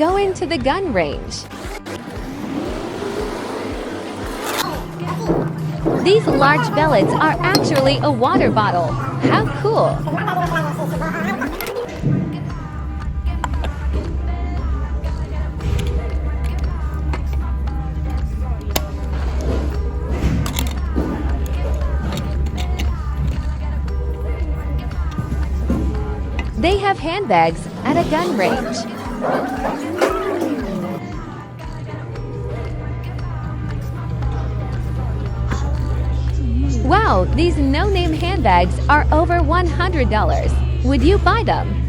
go into the gun range. These large pellets are actually a water bottle. How cool! They have handbags at a gun range. Wow, these no-name handbags are over $100. Would you buy them?